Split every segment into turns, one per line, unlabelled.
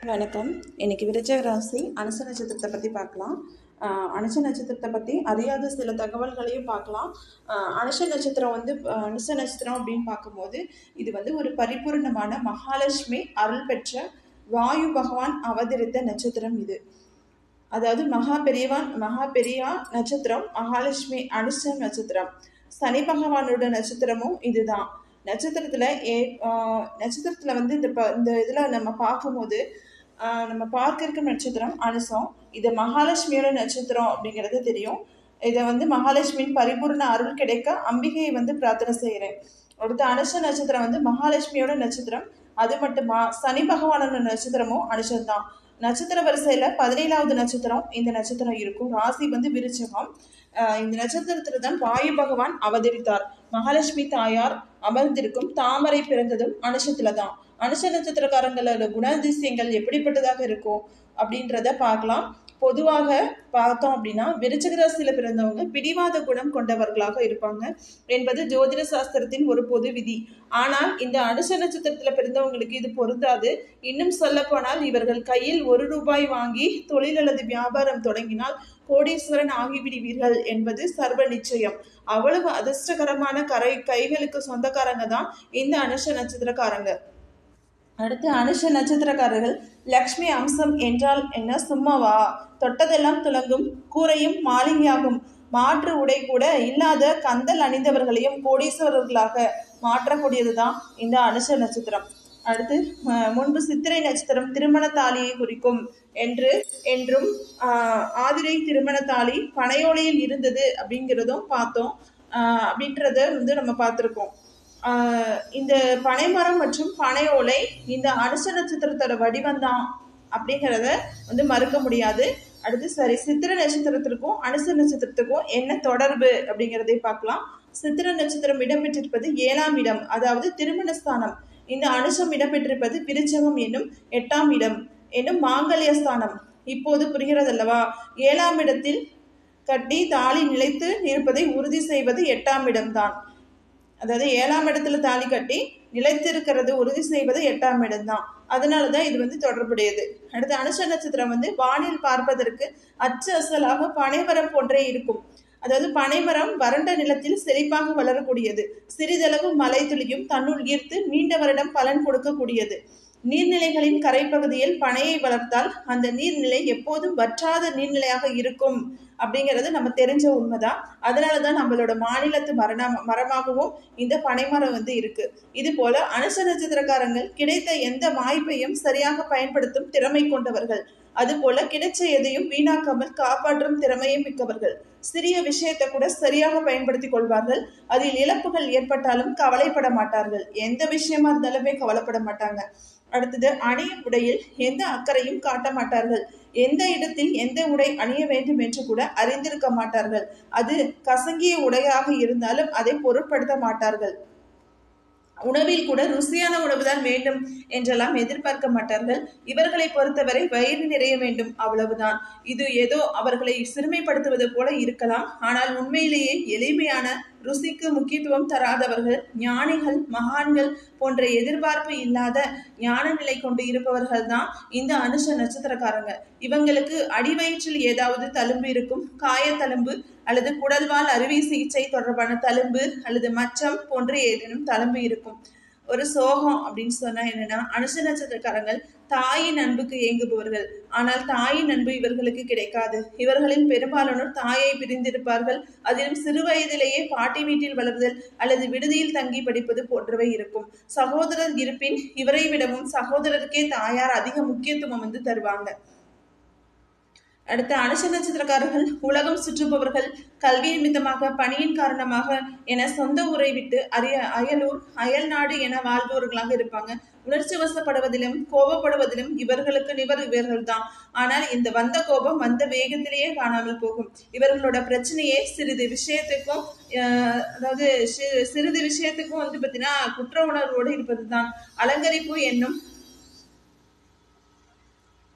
வணக்கம். இன்னைக்கு விருச்சிக ராசி அனுச நட்சத்திரத்தை பற்றி பார்க்கலாம். அனுச நட்சத்திரத்தை பற்றி அறியாத சில தகவல்களையும் பார்க்கலாம். அனுச நட்சத்திரம் அனுச நட்சத்திரம் அப்படின்னு பார்க்கும்போது இது ஒரு பரிபூர்ணமான மகாலட்சுமி அருள் பெற்ற வாயு பகவான் அவதரித்த நட்சத்திரம் இது. அதாவது மகா பெரியா நட்சத்திரம் மகாலட்சுமி அனுச நட்சத்திரம். சனி பகவானோட நட்சத்திரமும் இதுதான். நட்சத்திரத்துல இந்த இதுல நம்ம பார்க்கும்போது நம்ம பார்க்க இருக்க நட்சத்திரம் அனுசம். இது மகாலட்சுமியோட நட்சத்திரம் அப்படிங்கிறது தெரியும். இதை மகாலட்சுமியின் பரிபூர்ண அருள் கிடைக்க அம்பிகையை பிரார்த்தனை செய்கிறேன். அடுத்து அனுச நட்சத்திரம் மகாலட்சுமியோட நட்சத்திரம். அது மட்டுமா சனி பகவானோட நட்சத்திரமும் அனுஷம்தான். நட்சத்திர வரிசையில 17வது நட்சத்திரம் இந்த நட்சத்திரம் இருக்கும். ராசி விருச்சிகம். இந்த நட்சத்திரத்துல தான் வாயு பகவான் அவதரித்தார். மகாலட்சுமி தாயார் அமர்ந்திருக்கும் தாமரை பிறந்ததும் அனுஷத்துல தான். அனுஷ நட்சத்திரக்காரங்களோட குணாதிசயங்கள் எப்படிப்பட்டதாக இருக்கும் அப்படின்றத பார்க்கலாம். பொதுவாக பார்த்தோம் அப்படின்னா விருச்சிக ராசியில பிறந்தவங்க பிடிவாத குணம் கொண்டவர்களாக இருப்பாங்க என்பது ஜோதிட சாஸ்திரத்தின் ஒரு பொது விதி. ஆனால் இந்த அனுஷ நட்சத்திரத்துல பிறந்தவங்களுக்கு இது பொருந்தாது. இன்னும் சொல்ல போனால் இவர்கள் கையில் ₹1 வாங்கி தொழில் அல்லது வியாபாரம் தொடங்கினால் கோடீஸ்வரன் ஆகிவிடுவீர்கள் என்பது சர்வ நிச்சயம். அவ்வளவு அதிர்ஷ்டகரமான கைகளுக்கு சொந்தக்காரங்க தான் இந்த அனுஷ நட்சத்திரக்காரங்க. அடுத்து அனுஷ நட்சத்திரக்காரர்கள் லக்ஷ்மி அம்சம் என்றால் என்ன சும்மாவா? தொட்டதெல்லாம் துலங்கும், கூரையும் மாளிகையாகும். மாற்று உடை கூட இல்லாத கந்தல் அணிந்தவர்களையும் கோடீஸ்வரர்களாக மாற்றக்கூடியதுதான் இந்த அனுஷ நட்சத்திரம். அடுத்து முன்பு சித்திரை நட்சத்திரம் திருமண தாலியை குறிக்கும் என்றும் ஆதிரை திருமண தாலி பனையோலையில் இருந்தது அப்படிங்கிறதும் பார்த்தோம். அப்படின்றத நம்ம பார்த்துருக்கோம். இந்த பனைமரம் மற்றும் பனை ஓலை இந்த அனுச நட்சத்திரத்தோட வடிவம்தான் அப்படிங்கிறத மறுக்க முடியாது. அடுத்து சரி, சித்திர நட்சத்திரத்திற்கும் அனுச நட்சத்திரத்துக்கும் என்ன தொடர்பு அப்படிங்கிறதை பார்க்கலாம். சித்திர நட்சத்திரம் இடம்பெற்றிருப்பது 7ஆம் இடம், அதாவது திருமணஸ்தானம். இந்த அனுசம் இடம்பெற்றிருப்பது விருச்சகம் என்னும் 8ஆம் இடம் என்னும் மாங்கல்யஸ்தானம். இப்போது புரிகிறது அல்லவா? 7ஆம் இடத்தில் கட்டி தாலி நிலைத்து இருப்பதை உறுதி செய்வது 8ஆம் இடம்தான். அதாவது 7ஆம் இடத்துல தாலி கட்டி நிலைத்திருக்கிறது உறுதி செய்வது 8ஆம் இடம் தான். அதனாலதான் இது தொடர்புடையது. அடுத்து அனுஷ நட்சத்திரம் வானில் பார்ப்பதற்கு அச்சு அசலாக பனைமரம் போன்றே இருக்கும். அதாவது பனைமரம் வறண்ட நிலத்தில் செழிப்பாக வளரக்கூடியது. சிறிதளவு மழை துளியும் தன்னுள் ஈர்த்து நீண்ட வருடம் பலன் கொடுக்கக்கூடியது. நீர்நிலைகளின் கரைப்பகுதியில் பனையை வளர்த்தால் அந்த நீர்நிலை எப்போதும் வற்றாத நீர்நிலையாக இருக்கும் அப்படிங்கிறது நம்ம தெரிஞ்ச உண்மைதான். அதனாலதான் நம்மளோட மாநிலத்து மரமாகவும் இந்த பனைமரம் இருக்கு. இது போல அனுச நட்சத்திரக்காரங்கள் கிடைத்த எந்த வாய்ப்பையும் சரியாக பயன்படுத்தும் திறமை கொண்டவர்கள். அதுபோல கிடைச்ச எதையும் வீணாக்காமல் காப்பாற்றும் திறமையும் மிக்கவர்கள். சிறிய விஷயத்தை கூட சரியாக பயன்படுத்தி கொள்வார்கள். அதில் இழப்புகள் ஏற்பட்டாலும் கவலைப்பட மாட்டார்கள். எந்த விஷயமா இருந்தாலுமே கவலைப்பட மாட்டாங்க. அடுத்தது அணியும் உடையில் எந்த அக்கறையும் காட்ட மாட்டார்கள். எந்த இடத்தில் எந்த உடை அணிய வேண்டும் என்று கூட அறிந்திருக்க மாட்டார்கள். அது கசங்கிய உடையாக இருந்தாலும் அதை பொருட்படுத்த மாட்டார்கள். உணவில் கூட ருசியான உணவுதான் வேண்டும் என்றெல்லாம் எதிர்பார்க்க மாட்டார்கள். இவர்களை பொறுத்தவரை வயிறு நிறைய வேண்டும், அவ்வளவுதான். இது ஏதோ அவர்களை சிறுமைப்படுத்துவது போல இருக்கலாம். ஆனால் உண்மையிலேயே எளிமையான ருசிக்கு முக்கியத்துவம் தராதவர்கள் ஞானிகள், மகான்கள் போன்ற எதிர்பார்ப்பு இல்லாத ஞான நிலை கொண்டு இருப்பவர்கள் தான் இந்த அனுஷ நட்சத்திரக்காரங்க. இவங்களுக்கு அடிவயிற்றில் ஏதாவது தழும்பு இருக்கும். காயத்தழும்பு அல்லது குடல்வால் அறுவை சிகிச்சை தொடர்பான தழும்பு அல்லது மச்சம் போன்ற ஏதேனும் தழும்பு இருக்கும். ஒரு சோகம் அப்படின்னு சொன்னா என்னன்னா, அனுச நட்சத்திரக்காரங்கள் தாயின் அன்புக்கு ஏங்குபவர்கள். ஆனால் தாயின் அன்பு இவர்களுக்கு கிடைக்காது. இவர்களில் பெரும்பாலானோர் தாயை பிரிந்திருப்பார்கள். அதிலும் சிறு வயதிலேயே பாட்டி வீட்டில் வளர்தல் அல்லது விடுதியில் தங்கி படிப்பது போன்றவை இருக்கும். சகோதரர் இருப்பின் இவரை விடவும் சகோதரருக்கே தாயார் அதிக முக்கியத்துவம் தருவாங்க. அடுத்த அனுஷ நட்சத்திரக்காரர்கள் உலகம் சுற்றுபவர்கள். கல்வி நிமித்தமாக, பணியின் காரணமாக என சொந்த ஊரை விட்டு அயலூர், அயல் நாடு என வாழ்பவர்களாக இருப்பாங்க. உணர்ச்சி வசப்படுவதிலும் கோபப்படுவதிலும் இவர்களுக்கு இவர்கள் தான். ஆனால் இந்த வந்த கோபம் வந்த வேகத்திலேயே காணாமல் போகும். இவர்களோட பிரச்சனையே சிறிது விஷயத்துக்கும் பார்த்தீங்கன்னா குற்ற உணர்வோடு இருப்பதுதான். அலங்கரிப்பு என்னும்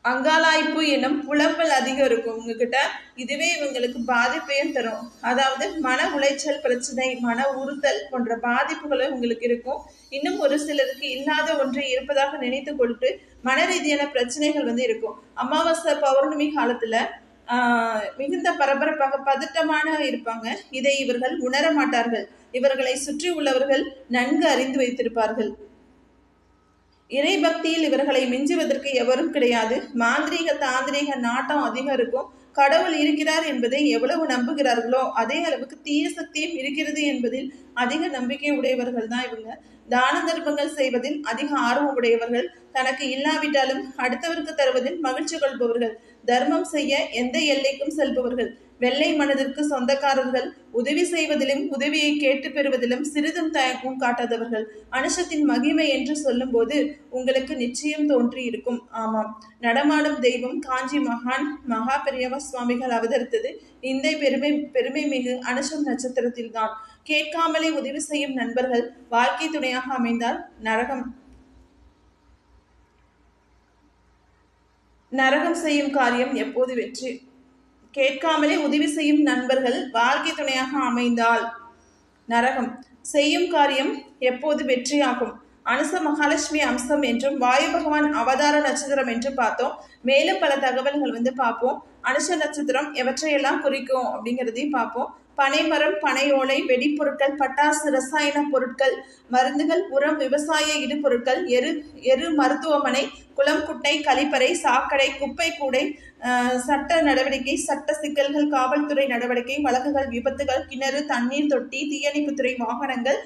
அங்காளாய்ப்பு எனும் புலம்பல் அதிகம் இருக்கும் உங்ககிட்ட. இதுவே இவங்களுக்கு பாதிப்பையும் தரும். அதாவது மன உளைச்சல் பிரச்சனை, மன உறுத்தல் போன்ற பாதிப்புகளும் உங்களுக்கு இருக்கும். இன்னும் ஒரு சிலருக்கு இல்லாத ஒன்று இருப்பதாக நினைத்து கொண்டு மன ரீதியான பிரச்சனைகள் இருக்கும். அமாவாசை பௌர்ணமி காலத்துல மிகுந்த பரபரப்பாக பதட்டமான இருப்பாங்க. இதை இவர்கள் உணர மாட்டார்கள். இவர்களை சுற்றி உள்ளவர்கள் நன்கு அறிந்து வைத்திருப்பார்கள். இறை பக்தியில் இவர்களை மிஞ்சுவதற்கு எவரும் கிடையாது. மாந்திரீக தாந்திரீக நாட்டம் அதிகம் இருக்கும். கடவுள் இருக்கிறார் என்பதை எவ்வளவு நம்புகிறார்களோ அதே அளவுக்கு தீய சக்தியும் இருக்கிறது என்பதில் அதிக நம்பிக்கை உடையவர்கள் தான் இவங்க. தான தர்மங்கள் செய்வதில் அதிக ஆர்வம் உடையவர்கள். தனக்கு இல்லாவிட்டாலும் அடுத்தவருக்கு தருவதில் மகிழ்ச்சி கொள்பவர்கள். தர்மம் செய்ய எந்த எல்லைக்கும் செல்பவர்கள். வெள்ளை மனதிற்கு சொந்தக்காரர்கள். உதவி செய்வதிலும் உதவியை கேட்டு பெறுவதிலும் சிறிதும் தயக்கம் காட்டாதவர்கள். அனுஷத்தின் மகிமை என்று சொல்லும் போது உங்களுக்கு நிச்சயம் தோன்றி இருக்கும். ஆமாம், நடமாடும் தெய்வம் காஞ்சி மகான் மகா பெரியவ சுவாமிகள் அவதரித்தது இந்த பெருமை மிகு அனுஷம் நட்சத்திரத்தில் தான். கேட்காமலே உதவி செய்யும் நண்பர்கள் வாழ்க்கை துணையாக அமைந்தால் நரகம் செய்யும் காரியம் எப்போது வெற்றி. கேட்காமலே உதவி செய்யும் நண்பர்கள் வாழ்க்கை துணையாக அமைந்தால் நரகம் செய்யும் காரியம் எப்போது வெற்றியாகும். அனுச மகாலட்சுமி அம்சம் என்றும் வாயு பகவான் அவதார நட்சத்திரம் என்று பார்த்தோம். மேலும் பல தகவல்கள் பார்ப்போம். அனுஷ நட்சத்திரம் எவற்றையெல்லாம் குறிக்கும் அப்படிங்கிறதையும் பார்ப்போம். பனைமரம், பனை ஓலை, வெடிப்பொருட்கள், பட்டாசு, ரசாயன பொருட்கள், மருந்துகள், உரம், விவசாய இடுபொருட்கள், எரு மருத்துவமனை, குளம், குட்டை, கழிப்பறை, சாக்கடை, குப்பை கூடை, சட்ட நடவடிக்கை, சட்ட சிக்கல்கள், காவல்துறை நடவடிக்கை, வழக்குகள், விபத்துகள், கிணறு, தண்ணீர் தொட்டி, தீயணைப்புத்துறை வாகனங்கள்,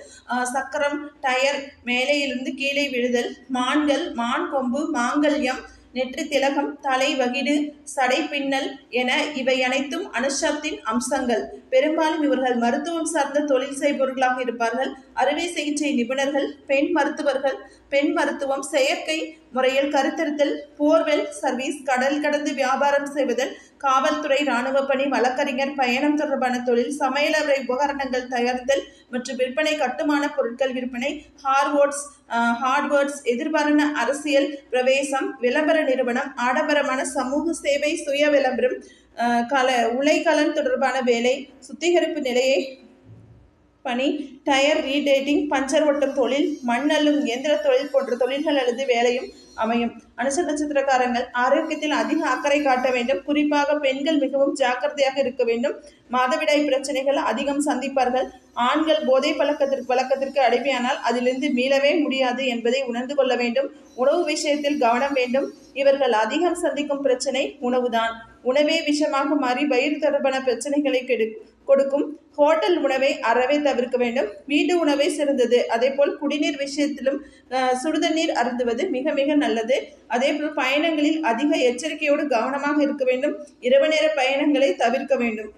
சக்கரம், டயர், மேலையிலிருந்து கீழே விழுதல், மான்கள், மான் கொம்பு, மாங்கல்யம், நெற்றி திலகம், தலை வகிடு, சடை பின்னல் என இவை அனைத்தும் அனுஷத்தின் அம்சங்கள். பெரும்பாலும் இவர்கள் மருத்துவம் சார்ந்த தொழில் செய்பவர்களாக இருப்பார்கள். அறுவை சிகிச்சை நிபுணர்கள், பெண் மருத்துவர்கள், பெண் மருத்துவம், செயற்கை முறையில் கருத்தரித்தல், போர்வெல் சர்வீஸ், கடல் கடந்து வியாபாரம் செய்வதல், காவல்துறை, இராணுவ பணி, வழக்கறிஞர், பயணம் தொடர்பான தொழில், சமையலறை உபகரணங்கள் தயாரித்தல் மற்றும் விற்பனை, கட்டுமான பொருட்கள் விற்பனை, ஹார்ட்வேர்ட்ஸ், எதிர்பாரான அரசியல் பிரவேசம், விளம்பர நிறுவனம், ஆடம்பரமான சமூக சேவை, சுய விளம்பரம், உலைக்கலன் தொடர்பான வேலை, சுத்திகரிப்பு நிலையை பணி, டயர் ரீடேட்டிங், பஞ்சர் ஓட்டும் தொழில், மண்ணல்லும் இயந்திர தொழில் போன்ற தொழில்கள் அல்லது வேலையும் அமையும். அனுஷ நட்சத்திரக்காரங்கள் ஆரோக்கியத்தில் அதிக அக்கறை காட்ட வேண்டும். குறிப்பாக பெண்கள் மிகவும் ஜாக்கிரதையாக இருக்க வேண்டும். மாதவிடாய் பிரச்சனைகள் அதிகம் சந்திப்பார்கள். ஆண்கள் போதை பழக்கத்திற்கு அடிமையானால் அதிலிருந்து மீளவே முடியாது என்பதை உணர்ந்து கொள்ள வேண்டும். உணவு விஷயத்தில் கவனம் வேண்டும். இவர்கள் அதிகம் சந்திக்கும் பிரச்சனை உணவுதான். உணவே விஷமாக மாறி வயிறு தொடர்பான பிரச்சனைகளை கொடுக்கும். ஹோட்டல் உணவை அறவே தவிர்க்க வேண்டும். வீட்டு உணவே சிறந்தது. அதே போல் குடிநீர் விஷயத்திலும் சுடுதண்ணீர் அருந்துவது மிக மிக நல்லது. அதே போல் பயணங்களில் அதிக எச்சரிக்கையோடு கவனமாக இருக்க வேண்டும். இரவு நேர பயணங்களை தவிர்க்க வேண்டும்.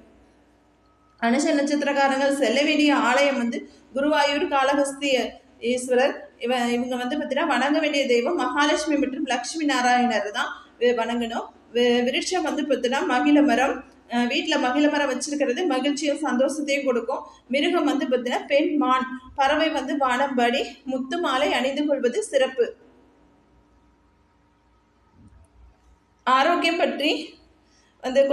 அனுஷ நட்சத்திரக்காரங்கள் செல்ல வேண்டிய ஆலயம் குருவாயூர் காளஹஸ்தி ஈஸ்வரர். இவங்க பார்த்தீங்கன்னா வணங்க வேண்டிய தெய்வம் மகாலட்சுமி மற்றும் லக்ஷ்மி நாராயணர் தான் வணங்கணும். விருட்சம் பார்த்தீங்கன்னா மகிழ மரம். வீட்டில் மகிழ மரம் வச்சிருக்கிறது மகிழ்ச்சியும் சந்தோஷத்தையும் கொடுக்கும். மிருகம் பார்த்தீங்கன்னா பெண் மான். பறவை வானம்பாடி. முத்து மாலை அணிந்து கொள்வது சிறப்பு. ஆரோக்கியம் பற்றி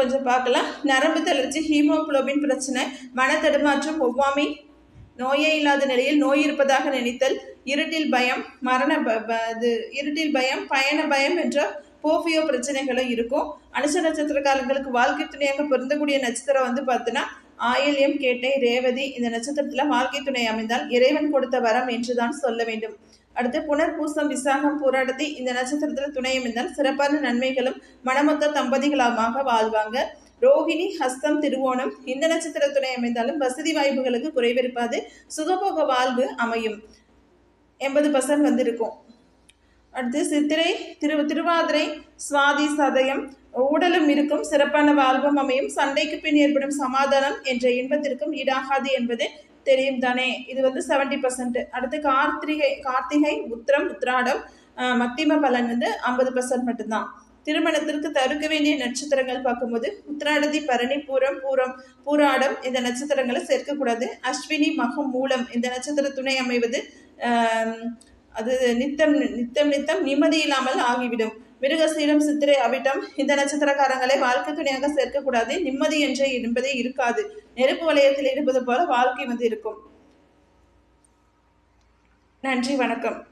கொஞ்சம் பார்க்கலாம். நரம்பு தளர்ச்சி, ஹீமோகுளோபின் பிரச்சனை, மன தடுமாற்றம், ஒவ்வாமை, நோயே இல்லாத நிலையில் நோய் இருப்பதாக நினைத்தல், இருட்டில் பயம், இருட்டில் பயம், பயண பயம் என்ற போபியோ பிரச்சனைகளும் இருக்கும். அனுஷ நட்சத்திரக்காரங்களுக்கு வாழ்க்கை துணையாக பொருந்தக்கூடிய நட்சத்திரம் பார்த்தீங்கன்னா ஆயில்யம், கேட்டை, ரேவதி. இந்த நட்சத்திரத்துல வாழ்க்கை துணை அமைந்தால் இறைவன் கொடுத்த வரம் என்றுதான் சொல்ல வேண்டும். அடுத்து புனர்பூசம், விசாகம், பூராடத்தி. இந்த நட்சத்திரத்துல துணை அமைந்தால் சிறப்பான நன்மைகளும் மனமொத்த தம்பதிகளாக வாழ்வாங்க. ரோகிணி, ஹஸ்தம், திருவோணம். இந்த நட்சத்திர துணை அமைந்தாலும் வசதி வாய்ப்புகளுக்கு குறைவிருப்பாது. சுகபோக வாழ்வு அமையும். 80% இருக்கும். அடுத்து சித்திரை, திருவாதிரை, சுவாதி, சதயம். உடலும் இருக்கும். சிறப்பான வாழ்வும் அமையும். சண்டைக்கு பின் ஏற்படும் சமாதானம் என்ற இன்பத்திற்கும் ஈடாகாது என்பது தெரியும் தானே. இது 70%. அடுத்து கார்த்திகை, உத்திரம், உத்திராடம். மத்தியம பலன் 50% மட்டும்தான். திருமணத்திற்கு தவிர்க்க வேண்டிய நட்சத்திரங்கள் பார்க்கும்போது உத்திராடதி, பரணி, பூராடம் இந்த நட்சத்திரங்களை சேர்க்கக்கூடாது. அஸ்வினி, மகம், மூலம் இந்த நட்சத்திர துணை அமைவது அது நித்தம் நிம்மதி இல்லாமல் ஆகிவிடும். மிருகசீரம், சித்திரை, அவிட்டம் இந்த நட்சத்திரக்காரங்களை வாழ்க்கை துணையாக சேர்க்கக்கூடாது. நிம்மதி என்பதே இருக்காது. நெருப்பு வளையத்தில் இருப்பது போல வாழ்க்கை இருக்கும். நன்றி, வணக்கம்.